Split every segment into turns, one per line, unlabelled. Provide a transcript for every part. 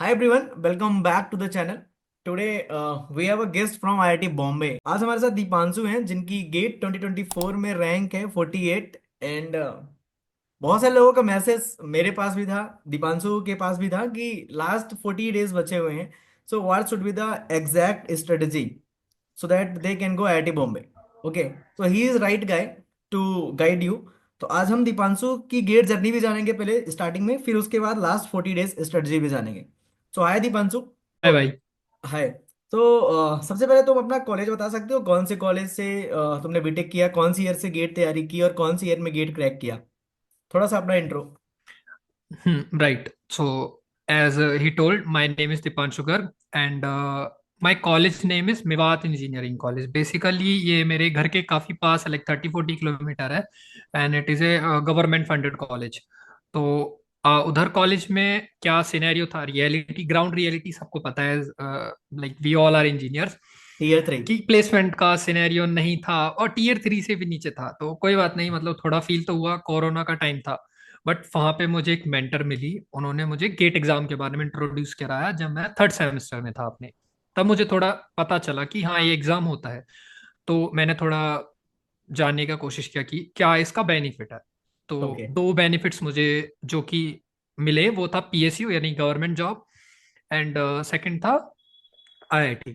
Hi everyone, welcome back to the channel. Today we have a guest from IIT Bombay. आज हमारे साथ दीपांशु हैं जिनकी गेट 2024 में रैंक है 48 एंड बहुत सारे लोगों का मैसेज मेरे पास भी था, दीपांशु के पास भी था कि लास्ट 40 डेज बचे हुए हैं. So what should be the exact strategy so that they can go IIT Bombay. Okay, so he is right guy to guide you. तो आज हम दीपांशु की गेट जर्नी भी जानेंगे पहले स्टार्टिंग में, फिर उसके बाद लास्ट 40 डेज स्ट्रेटजी भी जानेंगे. सो हाय दीपांशु.
है भाई।
हाय. तो सबसे पहले तुम अपना कॉलेज बता सकते हो, कौन से कॉलेज से तुमने बीटेक किया, कौन सी ईयर से गेट तैयारी की और कौन सी ईयर में गेट क्रैक किया. थोड़ा सा अपना intro.
Right. So, as he told, my name is Dipanshu Garg and my college name is Mewat Engineering College. Basically, ये मेरे घर के काफी पास है, like 30-40 किलोमीटर है, and it is a government funded college. तो उधर कॉलेज में क्या सिनेरियो था, रियलिटी, ग्राउंड रियलिटी सबको पता है, like we all are engineers,
tier 3.
कि प्लेसमेंट का सिनेरियो नहीं था और टीयर 3 से भी नीचे था। तो कोई बात नहीं, मतलब थोड़ा फील तो हुआ, कोरोना का टाइम था। बट वहां पे मुझे एक मेंटर मिली, उन्होंने मुझे गेट एग्जाम के बारे में इंट्रोड्यूस कराया जब मैं थर्ड सेमेस्टर में था अपने। तब मुझे थोड़ा पता चला कि हाँ, ये एग्जाम होता है। तो मैंने थोड़ा जानने का कोशिश किया कि क्या इसका बेनिफिट है। तो
ओके.
दो बेनिफिट्स मुझे जो कि मिले वो था पीएसयू यानी गवर्नमेंट जॉब, एंड सेकंड था आईआईटी।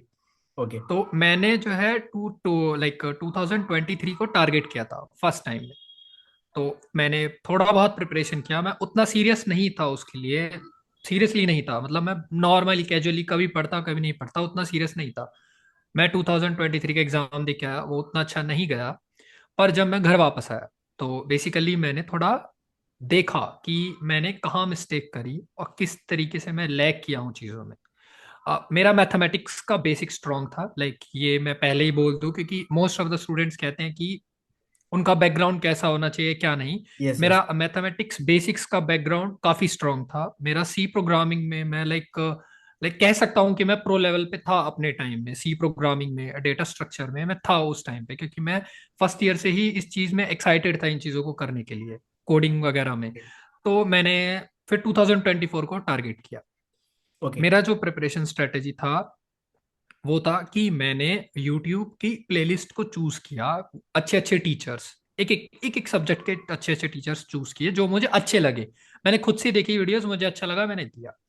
ओके.
तो मैंने जो है टू टू लाइक 2023 को टारगेट किया था फर्स्ट टाइम में। तो मैंने थोड़ा बहुत प्रिपरेशन किया, मैं उतना सीरियस नहीं था उसके लिए, सीरियसली नहीं था, मतलब मैं नॉर्मली कैजुअली कभी पढ़ता कभी नहीं पढ़ता, उतना सीरियस नहीं था। मैं 2023 का एग्जाम दे के आया, वो उतना अच्छा नहीं गया। पर जब मैं घर वापस आया तो बेसिकली मैंने थोड़ा देखा कि मैंने कहाँ मिस्टेक करी और किस तरीके से मैं लैग किया हूँ चीज़ों में। मेरा मैथमेटिक्स का बेसिक स्ट्रांग था, ये मैं पहले ही बोल दूं, क्योंकि मोस्ट ऑफ द स्टूडेंट्स कहते हैं कि उनका बैकग्राउंड कैसा होना चाहिए क्या नहीं।
Yes yes.
मेरा मैथमेटिक्स बेसिक्स का बैकग्राउंड काफी स्ट्रांग था। मेरा सी प्रोग्रामिंग में मैं लाइक कह सकता हूँ कि मैं प्रो लेवल पे था अपने टाइम में, सी प्रोग्रामिंग में, डेटा स्ट्रक्चर में मैं था उस टाइम पे, क्योंकि मैं फर्स्ट ईयर से ही इस चीज में एक्साइटेड था इन चीजों को करने के लिए, कोडिंग वगैरह में। तो मैंने फिर 2024 को टारगेट किया।
ओके.
मेरा जो प्रिपरेशन स्ट्रेटेजी था वो था कि मैंने YouTube की प्लेलिस्ट को चूज किया, अच्छे अच्छे टीचर्स, एक एक सब्जेक्ट के अच्छे अच्छे टीचर्स चूज किए जो मुझे अच्छे लगे। मैंने खुद से देखी वीडियोस, मुझे अच्छा लगा, मैंने दिया।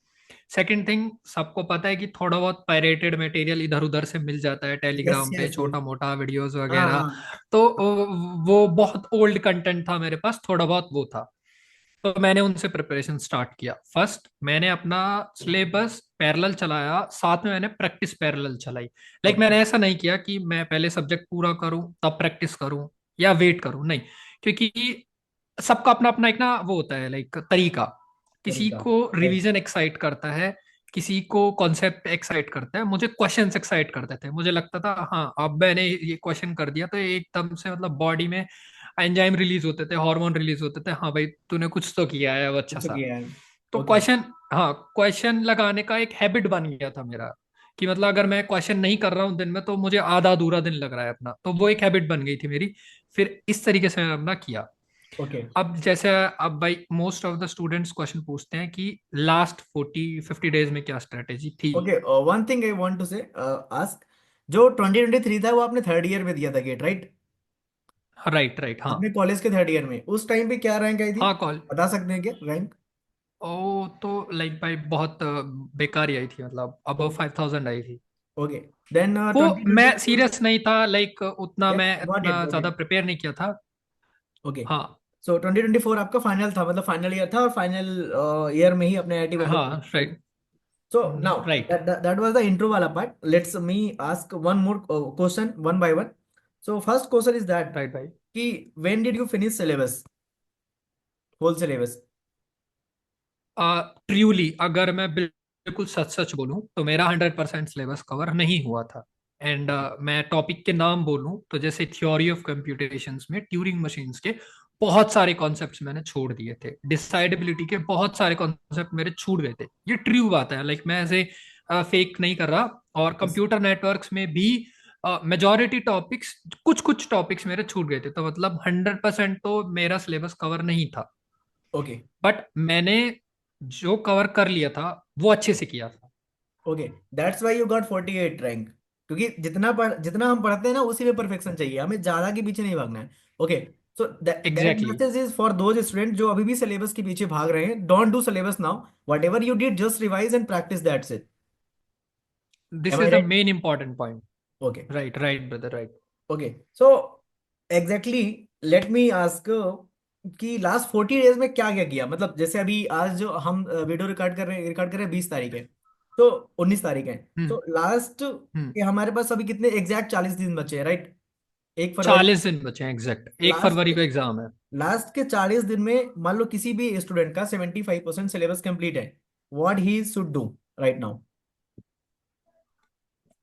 सेकंड थिंग, सबको पता है कि थोड़ा बहुत पायरेटेड मटेरियल इधर उधर से मिल जाता है
यस
टेलीग्राम पे,
यस यस.
छोटा मोटा वीडियोस
हाँ
वगैरह।
हाँ.
तो वो बहुत ओल्ड कंटेंट था मेरे पास, थोड़ा बहुत वो था। तो मैंने उनसे प्रिपरेशन स्टार्ट किया। फर्स्ट मैंने अपना सिलेबस पैरेलल चलाया, साथ में मैंने प्रैक्टिस पैरेलल चलाई।
ओके.
मैंने ऐसा नहीं किया कि मैं पहले सब्जेक्ट पूरा करूं तब प्रैक्टिस करूं या वेट करूं, नहीं। क्योंकि सबका अपना अपना एक ना वो होता है, तरीका। किसी
तरीका.
को
राइट.
रिवीजन एक्साइट करता है, किसी को कॉन्सेप्ट एक्साइट करता है, मुझे क्वेश्चंस एक्साइट करते थे। मुझे लगता था हाँ, अब मैंने ये क्वेश्चन कर दिया तो एकदम से मतलब बॉडी में एंजाइम रिलीज होते थे, हार्मोन रिलीज होते थे, हाँ भाई तूने कुछ तो किया है अब अच्छा
कुछ
सा।
किया है.
तो
ओके.
हाँ, क्वेश्चन लगाने का एक हैबिट बन गया था मेरा, कि मतलब अगर मैं क्वेश्चन नहीं कर रहा हूँ दिन में तो मुझे आधा अधूरा दिन लग रहा है अपना, तो वो एक हैबिट बन गई थी मेरी। फिर इस तरीके से मैंने अपना किया।
ओके.
अब जैसे, अब भाई most of the students question पूछते हैं कि लास्ट 40-50 डेज में क्या स्ट्रेटेजी थी।
Okay. One thing I want to say ask. जो 2023 था वो आपने थर्ड ईयर में दिया था गेट, राइट?
राइट, राइट, हाँ।
अपने कॉलेज के थर्ड ईयर में उस टाइम पे क्या रैंक आई थी?
हाँ, कॉल।
बता सकते हैं क्या रैंक?
ओ तो भाई बहुत बेकार ही आई थी, मतलब अब 5000 आई थी।
ओके. देन
वो
ट्वेंटी
मैं
ट्वेंटी फोर
सीरियस नहीं था, उतना मैं
गॉट इट
इतना
गॉट
ज्यादा
इट.
प्रिपेयर नहीं किया था।
ओके.
हाँ,
सो 2024 आपका फाइनल था, मतलब फाइनल ईयर था, और फाइनल ईयर में ही अपने आईआईटी बॉम्बे.
हाँ, right,
So now
right,
that was the intro wala part. Let's me ask one more question one by one. So first question is that
right भाई।
कि when did you finish syllabus, whole syllabus?
Truly अगर मैं बिल्कुल सच सच बोलूं तो मेरा 100% syllabus cover नहीं हुआ था। एंड मैं टॉपिक के नाम बोलूं तो जैसे थ्योरी ऑफ कंप्यूटेशंस में ट्यूरिंग मशीन्स के बहुत सारे कॉन्सेप्ट्स मैंने छोड़ दिए थे, डिसाइडेबिलिटी के बहुत सारे कॉन्सेप्ट मेरे छूट गए थे। ये ट्रू बात है, मैं ऐसे फेक नहीं कर रहा। और
Yes.
कंप्यूटर नेटवर्क्स में भी मेजॉरिटी टॉपिक्स, कुछ कुछ टॉपिक्स मेरे छूट गए थे, तो मतलब 100% तो मेरा सिलेबस कवर नहीं था।
Okay.
बट मैंने जो कवर कर लिया था वो अच्छे से किया था।
Okay, that's why you got 48 rank. क्योंकि जितना हम पढ़ते हैं ना उसी में परफेक्शन चाहिए, हमें ज्यादा के पीछे नहीं भागना है। Okay, so that
exactly.
Message is for those student जो अभी भी सिलेबस के पीछे भाग रहे हैं। Don't do syllabus now, whatever you did just revise and practice, that's it.
This
aim
is
I
the
right?
Main important point.
Okay.
Right right brother right.
Okay, so exactly, let me ask कि last 40 days में क्या क्या किया। मतलब जैसे अभी आज जो हम वीडियो रिकॉर्ड कर रहे हैं 20 तारीख है, तो 19 तारीख है।
हम्म।
तो लास्ट
हम्म।
के हमारे पास अभी कितने एग्जैक्ट 40 दिन बचे हैं, राइट? 1 फरवरी।
40 दिन बचे हैं एग्जैक्ट, 1 फरवरी
लास्ट
को एग्जाम है।
लास्ट के 40 दिन में मान लो किसी भी स्टूडेंट का 75% सिलेबस कंप्लीट है, what he should do right now?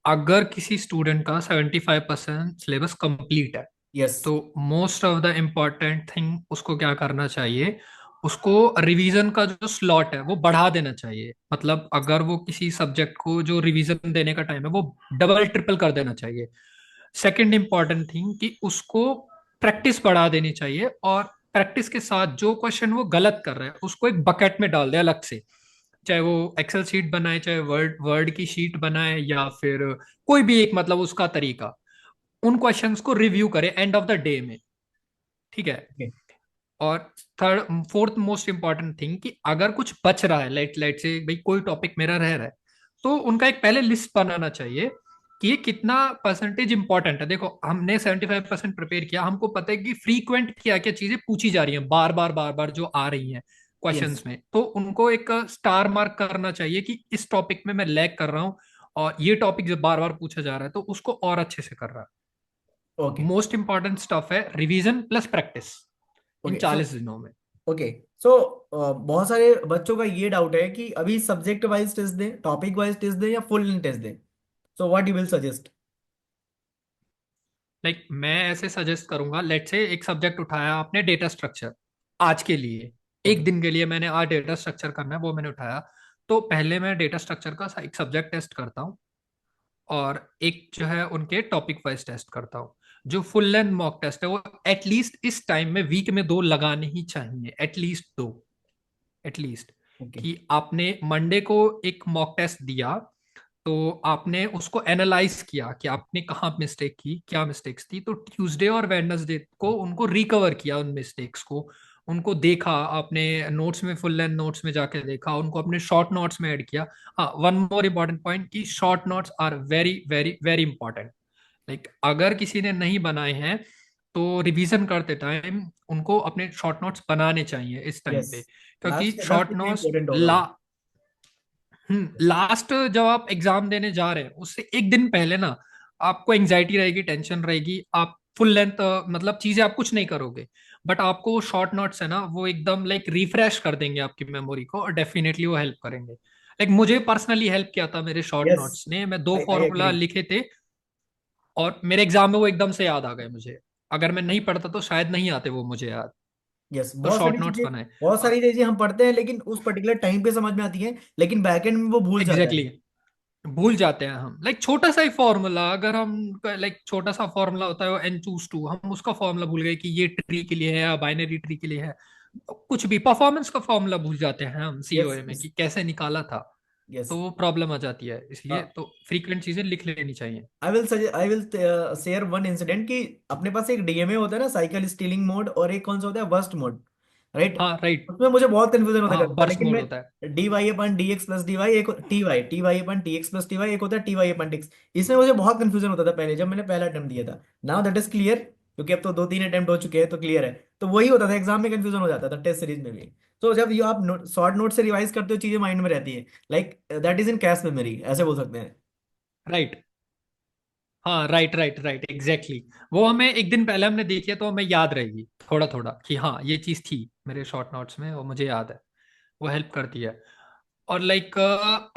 अगर किसी स्टूडेंट का 75% सिलेबस कंप्लीट है
यस।
तो most of the important thing उसको क्या करना चाहिए, उसको रिवीजन का जो स्लॉट है वो बढ़ा देना चाहिए। मतलब अगर वो किसी सब्जेक्ट को जो रिवीजन देने का टाइम है वो डबल ट्रिपल कर देना चाहिए। सेकंड इंपॉर्टेंट थिंग कि उसको प्रैक्टिस बढ़ा देनी चाहिए, और प्रैक्टिस के साथ जो क्वेश्चन वो गलत कर रहा है उसको एक बकेट में डाल दे अलग से। चाहे वो एक्सेल शीट बनाए, चाहे वर्ड वर्ड की शीट बनाए, या फिर कोई भी एक, मतलब उसका तरीका, उन क्वेश्चंस को रिव्यू करे एंड ऑफ द डे में। ठीक है।
ओके।
और third fourth most important thing कि अगर कुछ बच रहा है, लाइट लाइट से भाई कोई टॉपिक मेरा रह रहा है, तो उनका एक पहले लिस्ट बनाना चाहिए कि ये कितना परसेंटेज इंपॉर्टेंट है। देखो हमने 75% प्रिपेयर किया, हमको पता है कि फ्रीक्वेंट क्या क्या चीजें पूछी जा रही हैं बार बार जो आ रही हैं
यस।
क्वेश्चंस में, तो उनको एक स्टार मार्क करना चाहिए कि इस टॉपिक में मैं लैग कर रहा हूँ, और ये टॉपिक जब बार बार पूछा जा रहा है तो उसको और अच्छे से कर रहा
ओके।
है। मोस्ट इंपॉर्टेंट स्टफ है revision plus practice in
okay, so
40 दिनों में।
ओके, सो बहुत सारे बच्चों का ये डाउट है कि अभी सब्जेक्ट वाइज टेस्ट दें, टॉपिक वाइज टेस्ट दें, या फुल लेंथ टेस्ट दें। So what you will suggest?
Like मैं ऐसे सजेस्ट करूंगा, लेट से एक सब्जेक्ट उठाया आपने डेटा स्ट्रक्चर, आज के लिए
ओके।
एक दिन के लिए मैंने आज डेटा स्ट्रक्चर करना है वो मैंने उठाया, तो पहले मैं डेटा स्ट्रक्चर का एक सब्जेक्ट टेस्ट करता हूँ, और एक जो है उनके टॉपिक वाइज टेस्ट करता हूँ। जो फुल लेंथ मॉक टेस्ट है वो एटलीस्ट इस टाइम में वीक में 2 लगाने ही चाहिए, एटलीस्ट 2, एटलीस्ट।
ओके।
कि आपने मंडे को एक मॉक टेस्ट दिया, तो आपने उसको एनालाइज किया कि आपने कहाँ मिस्टेक की, क्या मिस्टेक्स थी, तो ट्यूसडे और वेडनेसडे को उनको रिकवर किया उन मिस्टेक्स को, उनको देखा आपने नोट्स में, फुल लेंथ नोट्स में जाके देखा, उनको अपने शॉर्ट नोट्स में ऐड किया। हाँ, वन मोर इंपॉर्टेंट पॉइंट कि short notes are very very very important. Like अगर किसी ने नहीं बनाए हैं तो रिवीजन करते टाइम उनको अपने शॉर्ट नोट्स बनाने चाहिए इस टाइम
यस।
पे, क्योंकि
लास्ट के 10
शॉर्ट
दिन में
नोट्स
इंपॉर्टेंट होगा वो।
लास्ट जब आप एग्जाम देने जा रहे हैं उससे एक दिन पहले ना आपको एंजाइटी रहेगी, टेंशन रहेगी, आप फुल लेंथ मतलब चीजें आप कुछ नहीं करोगे, बट आपको शॉर्ट नोट्स है ना वो एकदम लाइक रिफ्रेश कर देंगे आपकी मेमोरी को, और डेफिनेटली वो हेल्प करेंगे। लाइक मुझे पर्सनली हेल्प किया था मेरे शॉर्ट
यस,
नोट्स ने, मैं 2
आई
फॉर्मूला
एग्री।
लिखे थे और मेरे एग्जाम में वो एकदम से याद आ गए मुझे। अगर मैं नहीं पढ़ता तो शायद नहीं आते वो मुझे याद।
यस,
तो
बहुत सारी
शॉर्ट नोट्स
चीजें,
बनाए।
बहुत सारी चीजें हम पढ़ते हैं लेकिन उस पर्टिकुलर टाइम पे समझ में आती हैं, लेकिन बैकएंड में वो भूल जाता
एग्जैक्टली
है।
exactly. भूल जाते हैं हम। लाइक छोटा सा ही फॉर्मूला, अगर हम लाइक छोटा सा फॉर्मूला होता है वो एन चूज टू, हम उसका फॉर्मूला भूल गए कि ये ट्री के लिए है या बाइनरी ट्री के लिए है। कुछ भी परफॉर्मेंस का फॉर्मूला भूल जाते हैं हम
यस।
सीओए में कि कैसे निकाला था,
यस।
तो वो प्रॉब्लम आ जाती है, इसलिए तो फ्रीक्वेंट चीजें लिख लेनी चाहिए।
I will share one incident कि अपने पास एक डीएमए होता है ना, साइकिल स्टीलिंग मोड, और एक कौन सा होता है, वर्स्ट मोड, राइट?
हाँ राइट।
उसमें मुझे बहुत कंफ्यूजन होता
हाँ
रहता था,
बर्स्ट
लेकिन
मोड
मैं
होता है।
D Y upon D X plus D Y, एक T Y upon T X plus T Y, एक होता है T Y upon T X. इसमें मुझे बहुत कंफ्यूजन होता था पहले, जब मैंने पहला अटेम्प्ट दिया था। नाउ दैट इज क्लियर, क्योंकि अब तो 2-3 अटेम्प्ट हो चुके हैं तो क्लियर है। तो वही होता था एग्जाम में, कंफ्यूजन हो जाता था टेस्ट सीरीज में भी। तो जब ये आप शॉर्ट नोट से रिवाइज करते हो चीजें माइंड में रहती है, like that is in cache memory, ऐसे बोल सकते हैं।
राइट। हाँ राइट राइट राइट एग्जैक्टली। वो हमें एक दिन पहले हमने देखी है तो हमें याद रहेगी थोड़ा थोड़ा कि हाँ ये चीज थी मेरे शॉर्ट नोट्स में, वो मुझे याद है। वो हेल्प करती है। और लाइक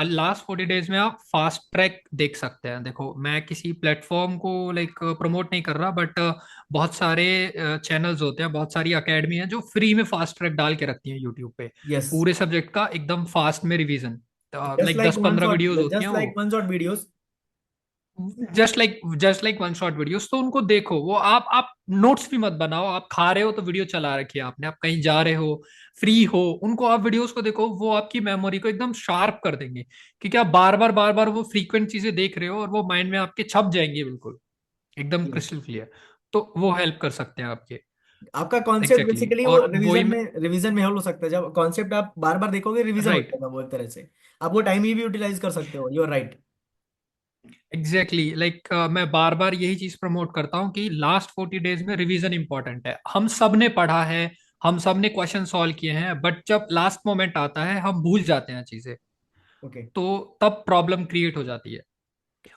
लास्ट 40 डेज में आप फास्ट ट्रैक देख सकते हैं। देखो मैं किसी प्लेटफॉर्म को लाइक प्रमोट नहीं कर रहा, बट बहुत सारे चैनल्स होते हैं, बहुत सारी अकेडमी है जो फ्री में फास्ट ट्रैक डाल के रखती हैं यूट्यूब पे,
यस।
पूरे सब्जेक्ट का एकदम फास्ट में रिवीजन।
जस्ट
लाइक
लाइक
दस
वन
पंद्रह
शॉट,
वीडियोज होती हैं
जस्ट
वो।
Like one shot videos.
Just like one shot videos, तो उनको देखो। वो आप नोट्स भी मत बनाओ। आप खा रहे हो तो वीडियो चला रखी है आपने, आप कहीं जा रहे हो, फ्री हो, उनको आप वीडियोस को देखो, वो आपकी मेमोरी को एकदम शार्प कर देंगे, क्योंकि आप बार बार वो फ्रीक्वेंट चीजें देख रहे हो और वो माइंड में आपके छप जाएंगी बिल्कुल, एकदम
ये
क्रिस्टल क्लियर। तो वो हेल्प कर सकते हैं आपके।
आपका कॉन्सेप्ट
एग्जैक्टली
बेसिकली वो
और वही
रिवीजन में हेल्प हो सकता है। जब कॉन्सेप्ट आप बार बार देखोगे रिवीजन हो
राइट,
जाएगा वो एक तरह से। आप वो टाइम ही भी यूटिलाइज कर सकते हो, you are right.
Exactly like मैं बार बार यही चीज प्रमोट करता हूँ कि लास्ट 40 डेज में रिवीजन इंपॉर्टेंट है। हम सब ने पढ़ा है, हम सब ने क्वेश्चन सॉल्व किए हैं, बट जब लास्ट मोमेंट आता है हम भूल जाते हैं चीजें,
ओके।
तो तब प्रॉब्लम क्रिएट हो जाती है।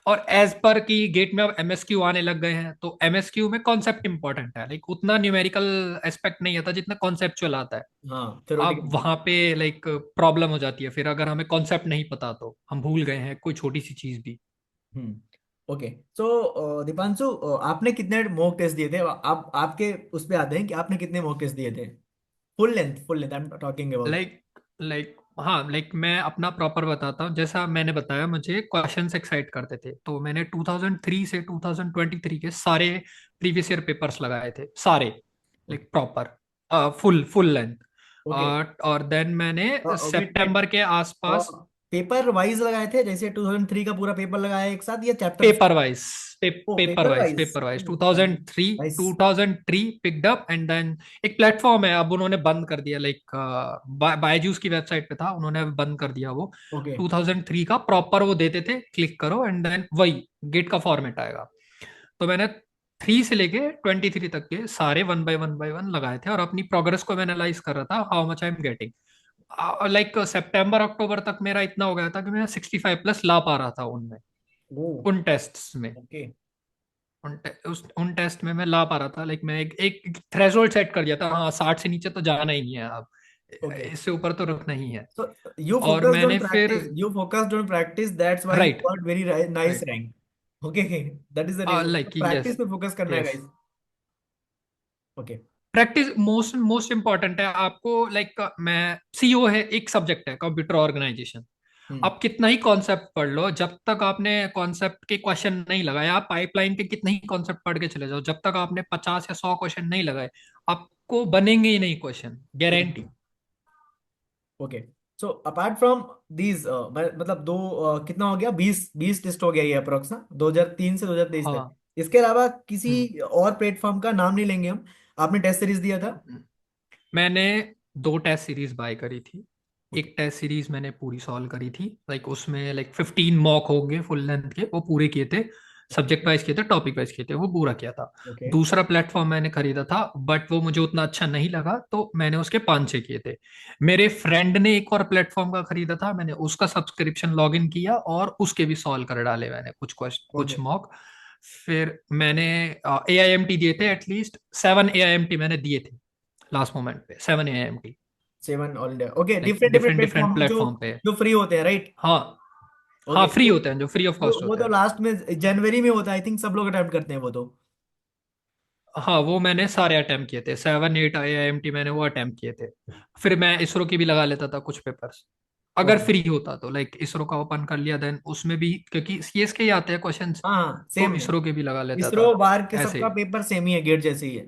और एज पर की गेट में अब एमएसक्यू आने लग गए हैं, तो एमएसक्यू में कॉन्सेप्ट इंपॉर्टेंट है, लाइक उतना न्यूमेरिकल एस्पेक्ट नहीं आता जितना कॉन्सेप्चुअल आता है।
हाँ,
अब
थ्योरेटिकल।
वहां पे लाइक प्रॉब्लम हो जाती है फिर, अगर हमें कॉन्सेप्ट नहीं पता तो हम भूल गए हैं कोई छोटी सी चीज भी।
हम्म। ओके। सो दीपांशु, आपने कितने मॉक टेस्ट दिए थे? आप आपके उस पे आते हैं कि आपने कितने मॉक टेस्ट दिए थे? Full length I am talking about.
Like like हाँ, लाइक मैं अपना प्रॉपर बताता हूँ। जैसा मैंने बताया, मुझे क्वेश्चंस एक्साइट करते थे, तो मैंने 2003 से 2023 के सारे प्रीवियस ईयर पेपर्स लगाए थे, सारे, like proper full full length.
Okay.
और देन मैंने
वेट वेट।
सितंबर के आसपास
पेपर वाइज लगाए थे, जैसे 2003 का पूरा पेपर लगाया एक साथ, या chapter?
Paper wise,
oh,
paper
paper
wise,
wise.
Paper wise 2003,
nice.
2003 picked up and then एक प्लेटफॉर्म है, अब उन्होंने बंद कर दिया, लाइक बायजूस की वेबसाइट पे था, उन्होंने अब बंद कर दिया वो।
ओके।
2003 का प्रॉपर वो देते थे, क्लिक करो एंड देन वही गेट का फॉर्मेट आएगा। तो मैंने 3 से लेके 23 तक के सारे वन बाय वन लगाए थे, और अपनी प्रोग्रेस को मैं एनालाइज कर रहा था, how much I am getting. Like सितंबर अक्टूबर तक मेरा इतना हो गया था कि मैं 65+ ला पा रहा था उनमें,
ओ।
उन टेस्ट्स में।
ओके।
उन टेस्ट में मैं ला पा रहा था, लाइक मैं एक थ्रेशोल्ड सेट कर दिया था, हाँ 60 से नीचे तो जाना ही नहीं है अब,
ओके।
इससे ऊपर तो रुकना ही है।
So you
और
focused on
मैंने फिर
practice. You focused on practice. That's why you
right,
got very nice
right,
rank. Okay, that is the reason.
Like
Practice
yes,
पे focus करना है
yes,
guys. Okay.
Practice most most important है आपको। Like मैं CO है, एक subject है computer organisation.
हम्म।
आप कितना ही कॉन्सेप्ट पढ़ लो, जब तक आपने कॉन्सेप्ट के क्वेश्चन नहीं लगाए, आप पाइपलाइन के कितने ही कॉन्सेप्ट पढ़ के चले जाओ, जब तक आपने 50 या 100 क्वेश्चन नहीं लगाए, आपको बनेंगे ही नहीं question, guarantee.
Okay. So apart from these, मतलब दो, कितना हो गया, 20 टेस्ट हो गया ये अप्रोक्स ना, 2003 से 2023 तक।
हाँ।
इसके अलावा किसी
हम्म।
और प्लेटफॉर्म का नाम नहीं लेंगे हम। आपने टेस्ट सीरीज दिया था?
मैंने 2 टेस्ट सीरीज बाय करी थी।
ओके।
एक टेस्ट सीरीज मैंने पूरी सॉल्व करी थी, लाइक उसमें लाइक 15 मॉक होंगे फुल लेंथ के, वो पूरे किए थे, सब्जेक्ट वाइज किए थे, टॉपिक वाइज किए थे, वो पूरा किया था।
ओके।
दूसरा प्लेटफॉर्म मैंने खरीदा था, बट वो मुझे उतना अच्छा नहीं लगा, तो मैंने उसके 5-6 किए थे। मेरे फ्रेंड ने एक और प्लेटफॉर्म का खरीदा था, मैंने उसका सब्सक्रिप्शन लॉग इन किया और उसके भी सॉल्व कर डाले मैंने कुछ क्वेश्चन, कुछ
ओके।
मॉक। फिर मैंने AIMT दिए थे, एटलीस्ट 7 AIMT मैंने दिए थे लास्ट मोमेंट पे, 7 AIMT,
7 all India. Okay,
like
different different
different different
platform जो
प्लेटफॉर्म पे।
जो फ्री होते हैं, राइट?
हाँ, हाँ
ओके।
फ्री होते हैं, जो फ्री ऑफ कॉस्ट
वो
होते
तो
हैं।
लास्ट में जनवरी में होता है, आई थिंक सब लोग अटेम्प्ट करते हैं वो तो।
हाँ वो मैंने सारे अटेम्प्ट किए थे, 7-8 AIMT मैंने वो अटेम्प्ट किए थे। फिर मैं इसरो की भी लगा लेता था कुछ पेपर्स, अगर
ओके।
फ्री होता तो, लाइक इसरो का ओपन कर लिया, देन उसमें भी क्योंकि सीएस के ही आते हैं क्वेश्चंस,
हाँ,
तो
सेम है।
इसरो के भी लगा लेता था
इसरो बार के
ऐसे
सबका
ही।
पेपर सेम ही है, गेट जैसे ही है।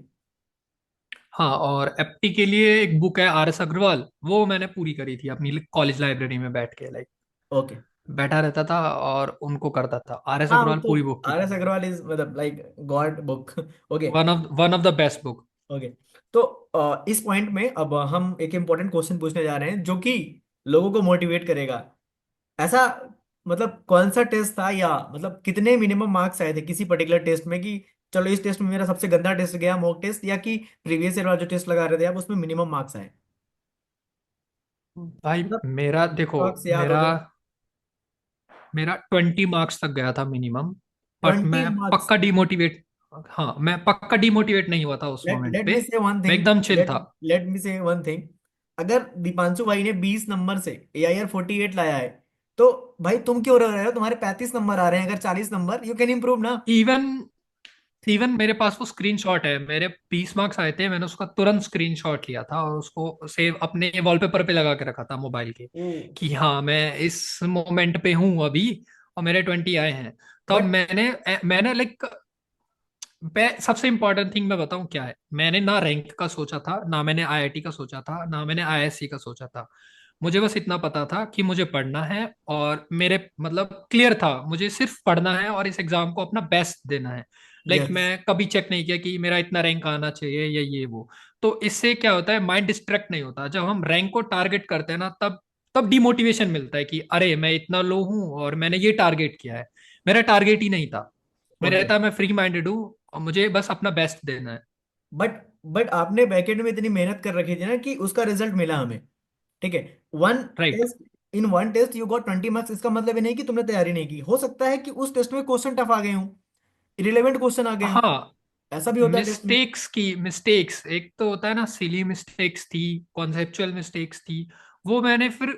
हाँ, और एप्टी के लिए एक बुक है RS अग्रवाल, वो मैंने पूरी करी थी अपनी कॉलेज लाइब्रेरी में बैठ के, लाइक
ओके।
बैठा रहता था और उनको करता था। आर एस
हाँ, वो
अग्रवाल
तो
पूरी बुक की
आर
थी
एस
मैंने,
अग्रवाल इज मतलब like God book. Okay.
One of the best book.
Okay. तो इस पॉइंट में अब हम एक इम्पोर्टेंट क्वेश्चन पूछने जा रहे हैं जो कि लोगों को मोटिवेट करेगा। ऐसा मतलब कौन सा टेस्ट था, या मतलब कितने मिनिमम मार्क्स आए थे किसी पर्टिकुलर टेस्ट में, कि चलो इस टेस्ट में मेरा सबसे गंदा टेस्ट गया मॉक टेस्ट, या कि प्रीवियस ईयर वाला जो टेस्ट लगा रहे थे आप उसमें मिनिमम मार्क्स आए?
भाई
मतलब
मेरा देखो,
मार्क्स याद हो
मेरा
तो।
मेरा 20 मार्क्स तक गया था मिनिमम, बट
20 मार्क्स?
हाँ मैं पक्का डिमोटिवेट नहीं हुआ था उस
लेट
मोमेंट
लेट
पे,
मी से वन
मैं
थिंग।
एकदम चिल
लेट
था।
लेट मी से वन थिंग। अगर दीपांशु भाई ने 20 नंबर से AIR 48 लाया है, तो भाई तुम क्यों रह रहे हो? तुम्हारे 35 नंबर आ रहे हैं, अगर 40 नंबर, यू कैन इम्प्रूव ना।
इवन इवन मेरे पास वो स्क्रीनशॉट है, मेरे 20 मार्क्स आए थे, मैंने उसका तुरंत स्क्रीनशॉट लिया था और उसको सेव अपने वॉलपेपर पे लगा के रखा था मोबाइल के,
ओ।
कि हाँ मैं इस मोमेंट पे हूँ अभी और मेरे 20 आए हैं। तब
बट
मैंने मैंने लाइक सबसे इंपॉर्टेंट थिंग मैं बताऊं क्या है, मैंने ना रैंक का सोचा था, ना मैंने आईआईटी का सोचा था, ना मैंने आईएससी का सोचा था। मुझे बस इतना पता था कि मुझे पढ़ना है, और मेरे मतलब क्लियर था मुझे सिर्फ पढ़ना है और इस एग्जाम को अपना बेस्ट देना है। लाइक
यस,
मैं कभी चेक नहीं किया कि मेरा इतना रैंक आना चाहिए या ये वो। तो इससे क्या होता है, माइंड डिस्ट्रैक्ट नहीं होता। जब हम रैंक को टारगेट करते हैं ना, तब तब डिमोटिवेशन मिलता है कि अरे मैं इतना लो हूं और मैंने ये टारगेट किया है। मेरा टारगेट ही नहीं था। मेरा
ओके।
रहता है मैं फ्री माइंडेड हूँ और मुझे बस अपना बेस्ट देना है।
बट बट आपने बैकएंड में इतनी मेहनत कर रखी थी ना कि उसका रिजल्ट मिला हमें। ठीक है। One
right.
Test, in one test you got 20 marks, इसका मतलब ये नहीं कि तुमने तैयारी नहीं की। हो सकता है कि उस टेस्ट में क्वेश्चन टफ आ गए हों, इरिलेवेंट क्वेश्चन आ गए हों।
हाँ,
ऐसा भी होता है टेस्ट में।
मिस्टेक्स एक तो होता है ना, सिली मिस्टेक्स थी, कॉन्सेप्चुअल मिस्टेक्स थी। वो मैंने फिर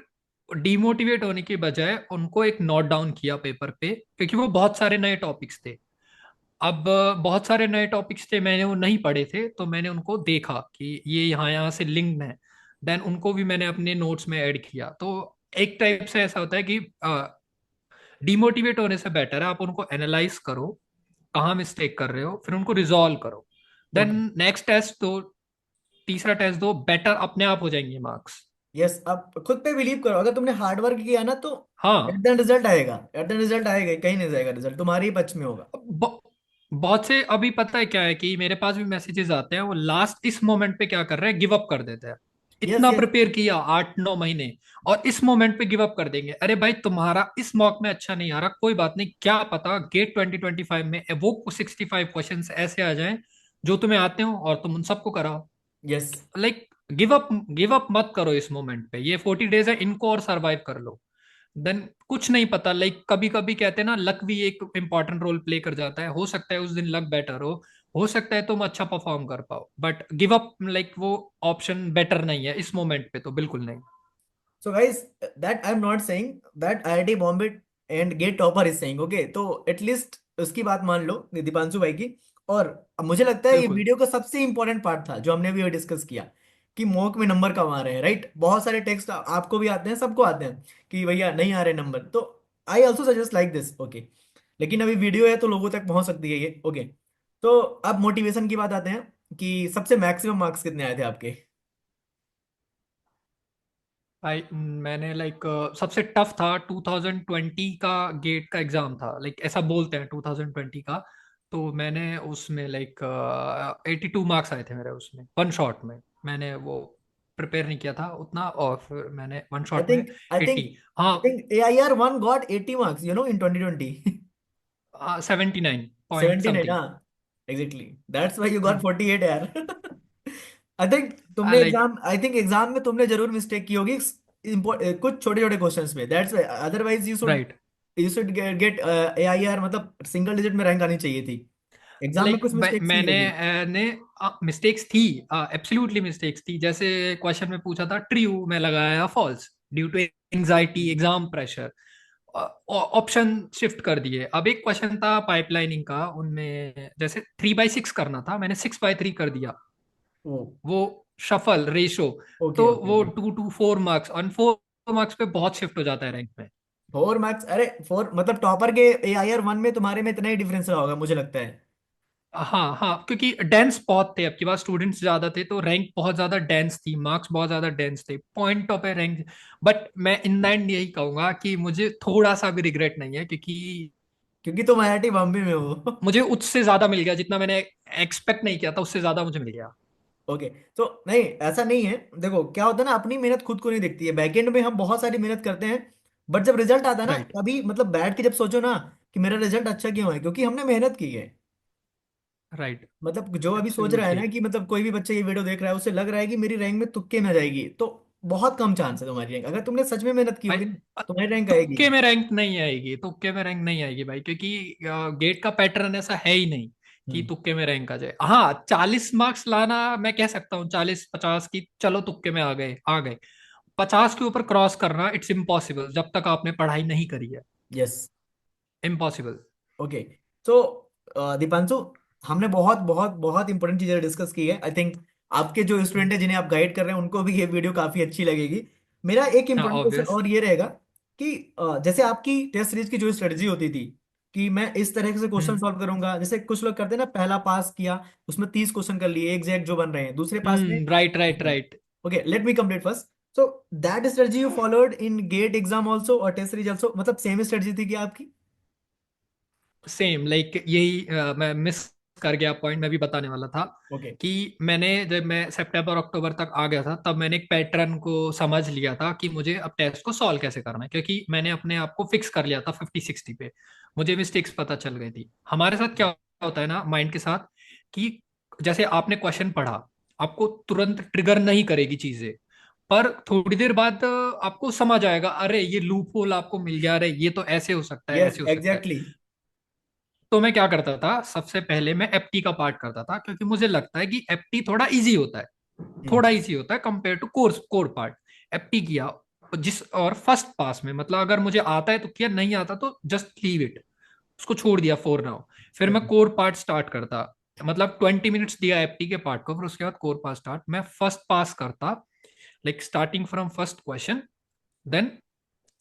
डिमोटिवेट होने के बजाय उनको एक नोट डाउन किया पेपर पे, क्योंकि वो बहुत सारे नए टॉपिक्स थे। अब बहुत सारे नए टॉपिक्स थे, मैंने वो नहीं पढ़े थे, तो मैंने उनको देखा कि ये यहाँ यहाँ से लिंक्ड है। देन उनको भी मैंने अपने नोट्स में ऐड किया। तो एक टाइप से ऐसा होता है कि डिमोटिवेट होने से बेटर है आप उनको एनालाइज करो, कहाँ मिस्टेक कर रहे हो, फिर उनको रिजॉल्व करो। Then
okay.
नेक्स्ट टेस्ट दो, तीसरा टेस्ट दो, बेटर अपने आप हो जाएंगे मार्क्स।
यस, आप खुद पे बिलीव करो। अगर तुमने हार्ड वर्क किया ना, तो एट
हाँ।
द रिजल्ट आएगा। एट द रिजल्ट आएगा, कहीं नहीं जाएगा रिजल्ट, तुम्हारे ही पक्ष में होगा।
ब- बहुत से अभी पता है क्या है कि मेरे पास भी मैसेजेस आते हैं, वो लास्ट इस मोमेंट पे क्या कर रहे हैं, गिव अप कर देते हैं।
यस,
इतना
यस,
प्रिपेयर किया 8-9 महीने, और इस मोमेंट पे गिव अप कर देंगे। अरे भाई तुम्हारा इस मॉक में अच्छा नहीं आ रहा, कोई बात नहीं, क्या पता गेट 2025 में वो 65 क्वेश्चन ऐसे आ जाएं जो तुम्हें आते हो और तुम उन सबको कराओ।
यस।
लाइक गिव अप मत करो इस मोमेंट पे। ये 40 डेज है, इनको और सरवाइव कर लो। देन कुछ नहीं पता, लाइक कभी कभी कहते हैं ना, लक भी एक इंपॉर्टेंट रोल प्ले कर जाता है। हो सकता है उस दिन लक बेटर हो सकता है तुम अच्छा परफॉर्म कर पाओ, बट गिव अप लाइक वो ऑप्शन बेटर नहीं है इस मोमेंट पे, तो बिल्कुल नहीं।
So guys, that I'm not saying that IIT Bombay and GATE topper is saying, okay, तो एटलीस्ट उसकी बात मान लो दीपांशु भाई की। और अब मुझे लगता है ये
बिल्कुल।
वीडियो का सबसे इंपॉर्टेंट पार्ट था जो हमने अभी डिस्कस किया, कि मॉक में नंबर कम आ रहे हैं, राइट? बहुत सारे टेक्स्ट आपको भी आते हैं, सबको आते हैं कि भैया नहीं आ रहे नंबर। तो I also suggest like this, okay. लेकिन अभी वीडियो है तो लोगों तक पहुंच सकती है ये, ओके। तो अब मोटिवेशन की बात आते हैं कि सबसे मैक्सिमम मार्क्स कितने आए थे आपके?
भाई मैंने लाइक सबसे टफ था 2020 का, गेट का एग्जाम था, लाइक ऐसा बोलते हैं 2020 का। तो मैंने उसमें लाइक 82 मार्क्स आए थे मेरे उसमें, वन शॉट में। मैंने वो प्रिपेयर नहीं किया था उतना, और फिर मैंने वन
आई
शॉट में
थिंक आई थिंक
80। हाँ।
I think AIR one got 80 marks, in 2020।
79 point
79,
something.
हाँ। Exactly, that's why you got 48 यार। आई थिंक तुमने
like
exam I think exam में तुमने जरूर मिस्टेक की होगी, कुछ छोटे छोटे क्वेश्चंस में। That's why, otherwise
right.
You should get AIR, मतलब सिंगल डिजिट में रैंक आनी चाहिए थी। एग्जाम में
लाइक
कुछ मिस्टेक्स की
मैंने
होगी।
ने मिस्टेक्स थी, एब्सोल्युटली मिस्टेक्स थी। जैसे क्वेश्चन में पूछा था ट्रू, मैं लगाया false due to anxiety exam pressure. Option shift कर दिए। अब एक क्वेश्चन था पाइपलाइनिंग का, उनमें जैसे 3/6 करना था, मैंने 6/3 कर दिया।
ओ,
वो शफल रेशो।
ओके,
तो
ओके,
वो
ओके।
2 to 4 मार्क्स, और 4 मार्क्स पे बहुत शिफ्ट हो जाता है रैंक में।
4 मार्क्स? अरे फोर मतलब टॉपर के AIR वन में तुम्हारे में इतना ही डिफरेंस रहा होगा मुझे लगता है।
हाँ हाँ, क्योंकि डेंस बहुत थे, आपके पास स्टूडेंट्स ज्यादा थे, तो रैंक बहुत ज्यादा डेंस थी, मार्क्स बहुत ज्यादा डेंस थे, point of A rank. But मैं इन द एंड यही कहूंगा कि मुझे थोड़ा सा भी रिग्रेट नहीं है, क्योंकि
क्योंकि तुम IIT बॉम्बे में हो।
मुझे उससे ज्यादा मिल गया, जितना मैंने एक्सपेक्ट नहीं किया था उससे ज्यादा मुझे मिल गया।
ओके। तो नहीं, ऐसा नहीं है। देखो क्या होता है ना, अपनी मेहनत खुद को नहीं दिखती है। बैकएंड में हम बहुत सारी मेहनत करते हैं, बट जब रिजल्ट आता है ना,
राइट।
तभी मतलब बैठ के जब सोचो ना कि मेरा रिजल्ट अच्छा क्यों है, क्योंकि हमने मेहनत की है।
राइट।
मतलब जो अभी सोच रहा है
एब्सोल्युटली।
ना कि मतलब कोई भी बच्चा ये वीडियो देख रहा है, उसे लग रहा है कि मेरी रैंक में तुक्के में आ जाएगी, तो बहुत कम चांस है तुम्हारी रैंक। अगर तुमने सच में मेहनत की
भाई
होगी ना, तुम्हारी रैंक आएगी।
तुक्के में रैंक नहीं आएगी, तुक्के में रैंक नहीं आएगी भाई, क्योंकि गेट का पैटर्न ऐसा है ही नहीं कि
हम्म।
तुक्के में रैंक आ जाए। हाँ, 40 मार्क्स लाना मैं कह सकता हूँ, 40-50 की चलो तुक्के में आ गए। 50 के ऊपर क्रॉस करना इट्स इम्पॉसिबल, जब तक आपने पढ़ाई नहीं करी है।
यस।
इम्पॉसिबल।
ओके। तो दीपांशु, हमने बहुत बहुत बहुत इंपॉर्टेंट चीजें डिस्कस की है। आई थिंक आपके जो स्टूडेंट है जिन्हें आप गाइड कर रहे हैं उनको भी ये वीडियो काफी अच्छी लगेगी। मेरा एक
हाँ
इंपॉर्टेंट क्वेश्चन
ऑब्वियस।
और ये रहेगा कि जैसे आपकी टेस्ट सीरीज की जो स्ट्रेटजी होती थी, कि मैं इस तरह से क्वेश्चन सॉल्व करूंगा। जैसे कुछ लोग करते हैं ना, पहला पास किया, उसमें 30 क्वेश्चन कर लिए एग्जैक्ट जो बन रहे हैं, दूसरे पास में।
Right right right.
Okay, let me complete first. So that strategy you followed in GATE exam also और टेस्ट सीरीज ऑल्सो, मतलब सेम स्ट्रेटजी थी क्या आपकी?
सेम लाइक यही मैं मिस कर गया पॉइंट, मैं भी बताने वाला था
ओके।
कि मैंने जब मैं सितंबर अक्टूबर तक आ गया था तब मैंने एक पैटर्न को समझ लिया था कि मुझे अब टेस्ट को सॉल्व कैसे करना है, क्योंकि मैंने अपने आप को फिक्स कर लिया था 50-60 पे। मुझे मिस्टेक्स पता चल गई थी। हमारे साथ क्या होता है ना माइंड के साथ, कि जैसे आपने क्वेश्चन पढ़ा, आपको तुरंत ट्रिगर नहीं करेगी चीजें, पर थोड़ी देर बाद आपको समझ आएगा, अरे ये लूप होल आपको मिल गया, अरे ये तो ऐसे हो सकता है,
यस
ऐसे हो सकता है।
एग्जैक्टली।
तो मैं क्या करता था, सबसे पहले मैं एप्टी का पार्ट करता था, क्योंकि मुझे लगता है कि एप्टी थोड़ा इजी होता है, थोड़ा इजी होता है कंपेयर टू कोर पार्ट। एप्टी किया जिस और फर्स्ट पास में, मतलब अगर मुझे आता है तो किया, नहीं आता तो जस्ट लीव इट, उसको छोड़ दिया फॉर नाउ। फिर मैं
ओके।
कोर पार्ट स्टार्ट करता, मतलब 20 मिनट्स दिया एप्टी के पार्ट को, फिर उसके बाद कोर पार्ट स्टार्ट, मैं फर्स्ट पास करता, like starting from first question. Then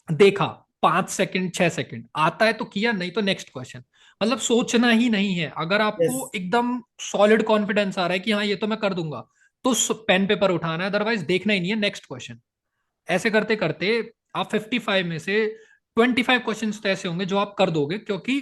देखा, 5 सेकंड 6 सेकंड आता है तो किया, नहीं तो नेक्स्ट क्वेश्चन। मतलब सोचना ही नहीं है। अगर
यस।
आपको एकदम सॉलिड कॉन्फिडेंस आ रहा है कि हाँ ये तो मैं कर दूंगा, तो पेन पेपर उठाना है, अदरवाइज देखना ही नहीं है नेक्स्ट क्वेश्चन। ऐसे करते करते आप 55 में से 25 क्वेश्चन तो ऐसे होंगे जो आप कर दोगे, क्योंकि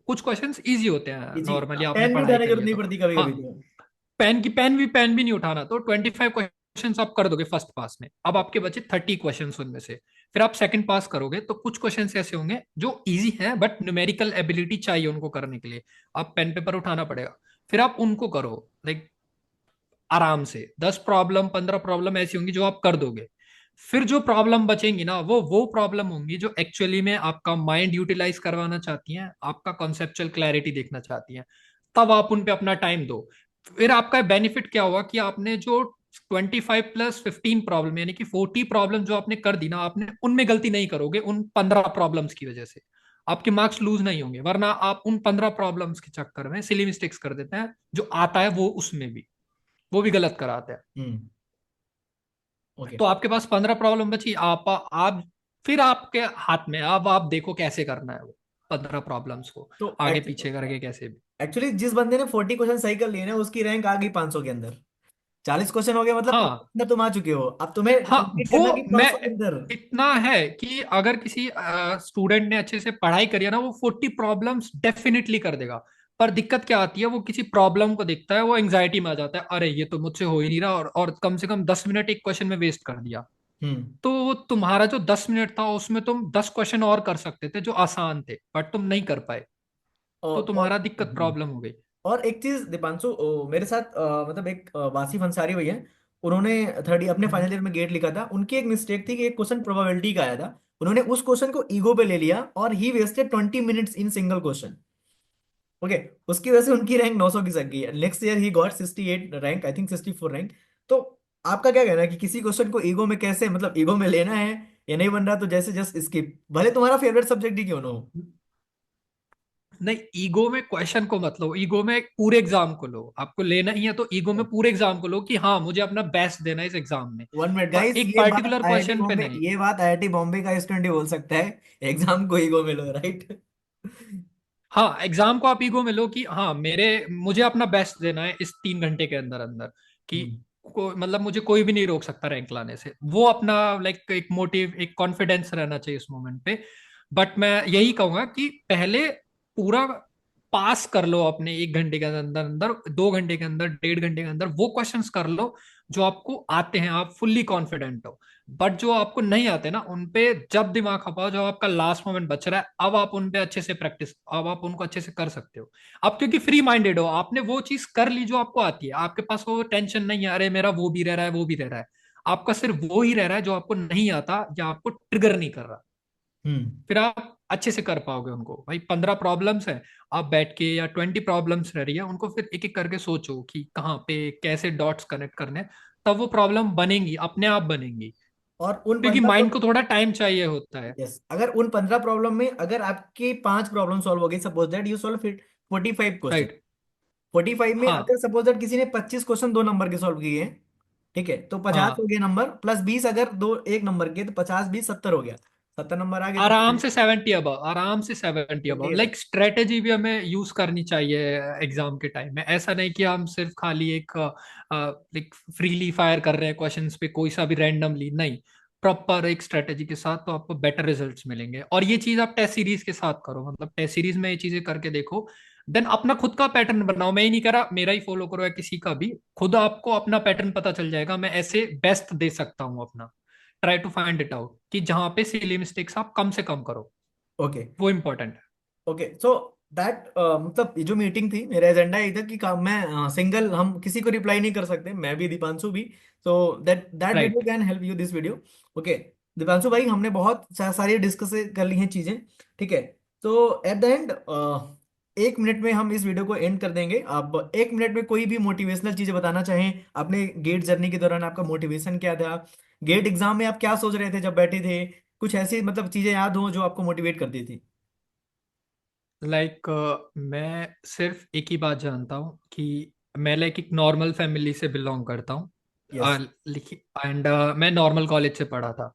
कुछ क्वेश्चन इजी होते हैं,
इजी,
नॉर्मली आपने
पेन भी
पढ़ाई
उठाने की
करी
जरूरत
है
नहीं
तो।
पड़ती कभी
हाँ,
कभी तो।
पेन भी नहीं उठाना, तो 25 क्वेश्चन आप कर दोगे फर्स्ट पास में। अब आपके बचे 30 क्वेश्चन उनमें से, फिर आप सेकंड पास करोगे तो कुछ क्वेश्चन ऐसे होंगे जो इजी हैं, बट न्यूमेरिकल एबिलिटी चाहिए उनको करने के लिए, आप पेन पेपर उठाना पड़ेगा। फिर आप उनको करो, लाइक आराम से 10 प्रॉब्लम 15 प्रॉब्लम ऐसी होंगी जो आप कर दोगे। फिर जो प्रॉब्लम बचेंगी ना, वो प्रॉब्लम होंगी जो एक्चुअली में आपका माइंड यूटिलाइज करवाना चाहती हैं, आपका कॉन्सेप्चुअल क्लैरिटी देखना चाहती हैं। तब आप उन पे अपना टाइम दो। फिर आपका बेनिफिट क्या हुआ कि आपने जो 25 + 15 प्रॉब्लम, यानी कि 40 प्रॉब्लम जो आपने कर दी ना, आपने उनमें गलती नहीं करोगे उन 15 प्रॉब्लम्स की वजह से। आपके मार्क्स लूज नहीं होंगे, वरना आप उन 15 प्रॉब्लम्स के चक्कर में सिली मिस्टेक्स कर देते हैं, जो आता है वो उसमें भी, वो भी गलत कराते हैं।
हम्म। ओके।
तो आपके पास 15 प्रॉब्लम बची, आप फिर आपके हाथ में, अब आप देखो कैसे करना है वो 15 प्रॉब्लम्स को,
तो
आगे पीछे करके कैसे भी।
एक्चुअली जिस बंदे ने 40 क्वेश्चन सही कर लिए ना, उसकी रैंक आ गई 500 के अंदर। 40 क्वेश्चन हो गया, मतलब
हाँ
500 अंदर तुम आ चुके हो। अब तुम्हें
हाँ,
कंप्लीट
वो
करना कि
मैं
500 के अंदर।
इतना है कि अगर किसी स्टूडेंट ने अच्छे से पढ़ाई करी है ना, वो 40 प्रॉब्लम्स डेफिनेटली कर देगा। पर दिक्कत क्या आती है, वो किसी प्रॉब्लम को देखता है, वो एंग्जाइटी में आ जाता है, अरे ये तो मुझसे हो ही नहीं रहा, और कम से कम 10 मिनट एक क्वेश्चन में वेस्ट कर दिया।
हम्म।
तो वो तुम्हारा जो 10 मिनट था उसमें तुम 10 क्वेश्चन और कर सकते थे जो आसान थे, बट तुम नहीं कर पाए, तो
और
तुम्हारा दिक्कत प्रॉब्लम हो गई।
और एक चीज दीपांशु, मेरे साथ मतलब एक वासिफ अंसारी भैया हैं, उन्होंने थर्ड अपने
हम्म।
फाइनल ईयर में गेट लिखा था। उनकी एक मिस्टेक थी कि एक क्वेश्चन प्रोबेबिलिटी का आया था, उन्होंने उस क्वेश्चन को ईगो पे ले लिया और ही wasted 20 minutes in single question. Okay. उसकी वजह से उनकी रैंक 900 की सक गई है। Next year he got 68 rank, I think 64 rank. तो आपका क्या कहना है कि किसी क्वेश्चन को ईगो में कैसे, मतलब ईगो में लेना है या नहीं बन रहा तो जैसे जस्ट स्किप, भले तुम्हारा फेवरेट सब्जेक्ट ही क्यों ना हो?
नहीं, ईगो में क्वेश्चन को मत लो, ईगो में पूरे एग्जाम को लो। आपको लेना ही है तो ईगो में पूरे एग्जाम को लो कि हाँ मुझे अपना बेस्ट देना है इस एग्जाम में,
1 मिनट
पर
गाइस,
एक
ये बात
पर्टिकुलर
आईआईटी
क्वेश्चन पे
बॉम्बे,
नहीं।
ये बात आईआईटी बॉम्बे का स्टूडेंट ही बोल सकता है। एग्जाम को ईगो में लो, राइट?
हाँ, एग्जाम को आप ईगो में लो कि हाँ मुझे अपना बेस्ट देना है इस 3 घंटे के अंदर अंदर, कि मतलब मुझे कोई भी नहीं रोक सकता रैंक लाने से। वो अपना लाइक एक मोटिव, एक कॉन्फिडेंस रहना चाहिए उस मोमेंट पे। बट मैं यही कहूंगा कि पहले पूरा पास कर लो अपने 1 घंटे के अंदर अंदर, 2 घंटे के अंदर, 1.5 घंटे के अंदर वो क्वेश्चंस कर लो जो आपको आते हैं, आप फुल्ली कॉन्फिडेंट हो। बट जो आपको नहीं आते ना, उनपे जब दिमाग खपाओ, जो आपका लास्ट मोमेंट बच रहा है, अब आप उनपे अच्छे से प्रैक्टिस, अब आप उनको अच्छे से कर सकते हो। अब क्योंकि फ्री माइंडेड हो, आपने वो चीज कर ली जो आपको आती है, आपके पास वो टेंशन नहीं है, अरे मेरा वो भी रह रहा है वो भी रह रहा है। आपका सिर्फ वो ही रह रहा है जो आपको नहीं आता या आपको ट्रिगर नहीं कर रहा।
हम्म।
फिर आप अच्छे से कर पाओगे उनको। भाई 15 प्रॉब्लम्स है, आप बैठ के, या 20 प्रॉब्लम्स रह रही है, उनको फिर एक एक करके सोचो कि कहाँ पे कैसे डॉट्स कनेक्ट करने हैं। तब वो प्रॉब्लम बनेंगी, अपने आप बनेंगी,
और उन
क्योंकि
15
माइंड को थोड़ा टाइम चाहिए होता है।
यस, अगर उन 15 प्रॉब्लम में अगर आपकी 5 प्रॉब्लम सॉल्व हो गई, suppose that you solve 45 question,
right.
45 में
हाँ
अगर सपोज दैट किसी ने 25 क्वेश्चन 2 नंबर के सॉल्व किए हैं, ठीक है, तो 50 हो
हाँ
गया नंबर, प्लस 20 अगर दो 1 नंबर के, तो 50 20 70 हो गया। 70 नंबर आ गए तो
आराम
फिर
से 70 अब, आराम से 70 अब।
48 है।
लाइक स्ट्रेटेजी भी हमें यूज करनी चाहिए एग्जाम के टाइम में। ऐसा नहीं कि हम सिर्फ खाली एक लाइक फ्रीली फायर कर रहे हैं क्वेश्चंस पे, कोई सा भी रैंडमली नहीं। प्रॉपर एक स्ट्रेटेजी के साथ तो आपको बेटर रिजल्ट्स मिलेंगे। और ये चीज आप टेस्ट सीरीज के साथ करो, मतलब टेस्ट सीरीज में ये चीजें करके देखो। देन अपना खुद का पैटर्न बनाओ। मैं ही नहीं कह रहा मेरा ही फॉलो करो या किसी का भी, खुद आपको अपना पैटर्न पता चल जाएगा। मैं ऐसे बेस्ट दे सकता हूँ अपना। Try to find it out कि जहां पे सिली मिस्टेक्स आप कम से कम करो,
ओके।
वो इंपॉर्टेंट है।
ओके सो दैट मतलब ये जो मीटिंग थी, मेरा एजेंडा ये था कि काम मैं सिंगल, हम किसी को रिप्लाई नहीं कर सकते, मैं भी दीपांशु भी। So that that video
right.
Can help you this video. Okay Deepanshu भाई, हमने बहुत सारी डिस्कस कर ली हैं चीजें, ठीक है। तो एट द एंड 1 मिनट में हम इस वीडियो को एंड कर देंगे। आप 1 मिनट में कोई भी मोटिवेशनल चीजें बताना चाहें, अपने गेट जर्नी के दौरान आपका मोटिवेशन क्या था, गेट एग्जाम में आप क्या सोच रहे थे जब बैठे थे, कुछ ऐसी मतलब चीजें याद हो जो आपको मोटिवेट करती थी।
लाइक मैं सिर्फ एक ही बात जानता हूँ कि मैं लाइक एक नॉर्मल फैमिली से बिलोंग करता हूँ।
यस।
एंड मैं नॉर्मल कॉलेज से पढ़ा था।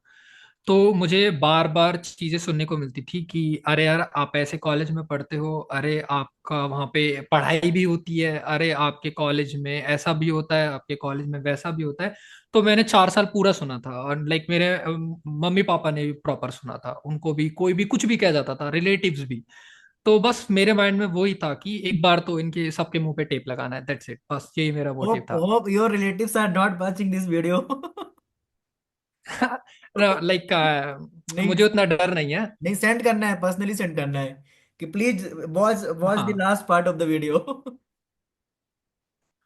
तो मुझे बार बार चीजें सुनने को मिलती थी कि अरे यार आप ऐसे कॉलेज में पढ़ते हो, अरे आपका वहाँ पे पढ़ाई भी होती है, अरे आपके कॉलेज में ऐसा भी होता है, आपके कॉलेज में वैसा भी होता है। तो मैंने 4 साल पूरा सुना था। और लाइक मेरे मम्मी पापा ने भी प्रॉपर सुना था, उनको भी कोई भी कुछ भी कह जाता था, रिलेटिव्स भी। तो बस मेरे माइंड में वही था कि एक बार तो इनके सबके मुंह पे टेप लगाना है, दैट्स इट, बस यही मेरा मोटिव
Hope
था।
hope your relatives are not watching this video.
Like
नहीं,
मुझे उतना डर नहीं है।
नहीं सेंड करना है, पर्सनली सेंड करना है कि प्लीज वॉच वॉच द
हाँ
last part of the video.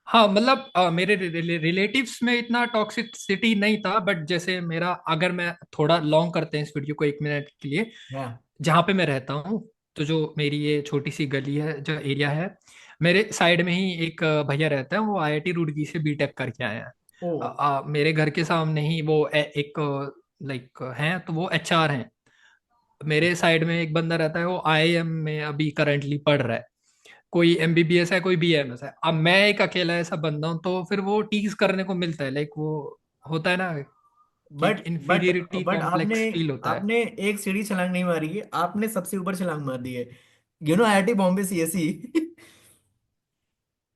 हाँ, मतलब मेरे रिलेटिव्स में इतना टॉक्सिसिटी नहीं था, बट जैसे मेरा, अगर मैं थोड़ा लॉन्ग करते हैं इस वीडियो को 1 मिनट के लिए।
हाँ।
जहाँ पे मैं रहता हूँ, तो जो मेरी ये छोटी सी गली है, जो एरिया है, मेरे साइड में ही एक भैया रहता है, वो आईआईटी रुड़की से बीटेक करके आए हैं।
ओ।
मेरे घर के सामने ही वो एक लाइक हैं, तो वो एचआर हैं। मेरे साइड में एक बंदा रहता है, वो आईआईएम में अभी करंटली पढ़ रहा है। कोई एमबीबीएस है, कोई बीएमएस है। अब मैं एक अकेला ऐसा बंदा हूँ, तो फिर वो टीज करने को मिलता है। लाइक वो होता है ना कि एक
बट
इंफीरियरिटी
बट आपने
कॉम्प्लेक्स फील होता है।
आपने एक सीढ़ी छलांग नहीं मारी है, आपने सबसे ऊपर छलांग मार दी है। You know IIT Bombay CSE.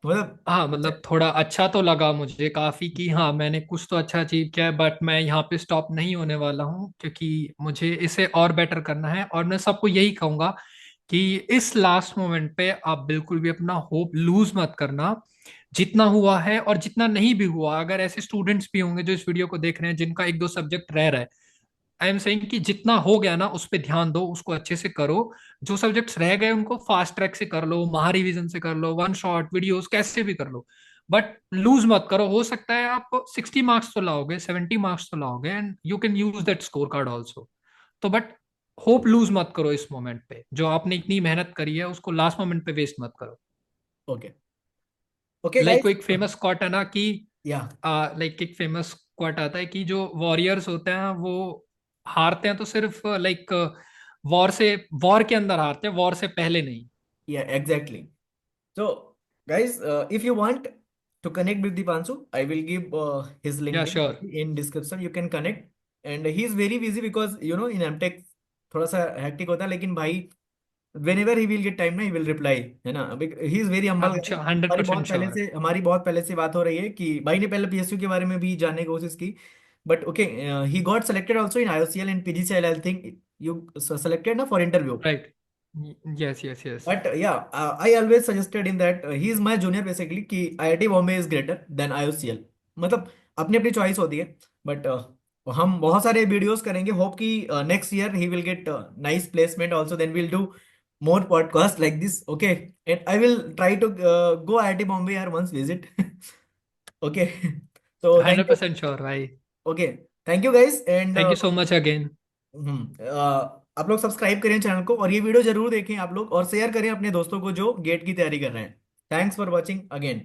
मतलब
हाँ,
अच्छा।
मतलब थोड़ा अच्छा तो लगा मुझे काफी कि हाँ मैंने कुछ तो अच्छा अचीव किया है। बट मैं यहाँ पे स्टॉप नहीं होने वाला हूँ, क्योंकि मुझे इसे और बेटर करना है। और मैं सबको यही कहूंगा कि इस लास्ट मोमेंट पे आप बिल्कुल भी अपना होप लूज मत करना। जितना हुआ है और जितना नहीं भी हुआ, अगर ऐसे स्टूडेंट्स भी होंगे जो इस वीडियो को देख रहे हैं जिनका एक दो सब्जेक्ट रह रहा है, आई एम सेइंग कि जितना हो गया ना उस पर ध्यान दो, उसको अच्छे से करो। जो सब्जेक्ट्स रह गए उनको फास्ट ट्रैक से कर लो, महा रिवीजन से कर लो, वन शॉट वीडियोस कैसे भी कर लो। बट लूज मत करो। हो सकता है आप 60 मार्क्स तो लाओगे, 70 मार्क्स तो लाओगे, and you can use that score card also. तो बट होप लूज मत करो इस मोमेंट पे। जो आपने इतनी मेहनत करी है उसको लास्ट मोमेंट पे वेस्ट मत करो।
ओके। Okay
like
guys.
कोई एक फेमस क्वाट है ना कि
या
लाइक एक फेमस क्वाट आता है कि जो वॉरियर्स होते हैं वो हारते हैं तो सिर्फ लाइक वॉर से, वॉर के अंदर हारते हैं, वॉर से पहले नहीं।
या exactly. So, guys, if you want to connect with Dipanshu, I will give his
या
LinkedIn
sure.
in description. You can connect, and he is very busy because in MTech थोड़ा सा hectic होता है, लेकिन भाई whenever he will get time ना he will reply, है ना। अभी he is very humble guy।
अच्छा, 100% श्योर।
हमारी बहुत पहले से बात हो रही है कि भाई ने पहले पीएसयू के बारे में भी जानने की कोशिश की, but okay he got selected also in IOCL and PGCL, I think you selected ना for interview।
Right. Yes yes yes.
But yeah, I always suggested him that he is my junior basically कि IIT Bombay is greater than IOCL। मतलब अपनी अपनी choice होती है, but हम बहुत सारे वीडियोस करेंगे। होप कि next year he will get nice placement also, then will do more podcast like this, okay? And I will try to go IIT Bombay or once visit। Okay। So thank
hundred
you।
Percent sure भाई।
Okay, thank you guys and
thank you so much again.
आप लोग subscribe करें channel को, और ये video जरूर देखें आप लोग, और शेयर करें अपने दोस्तों को जो गेट की तैयारी कर रहे हैं। Thanks for watching again.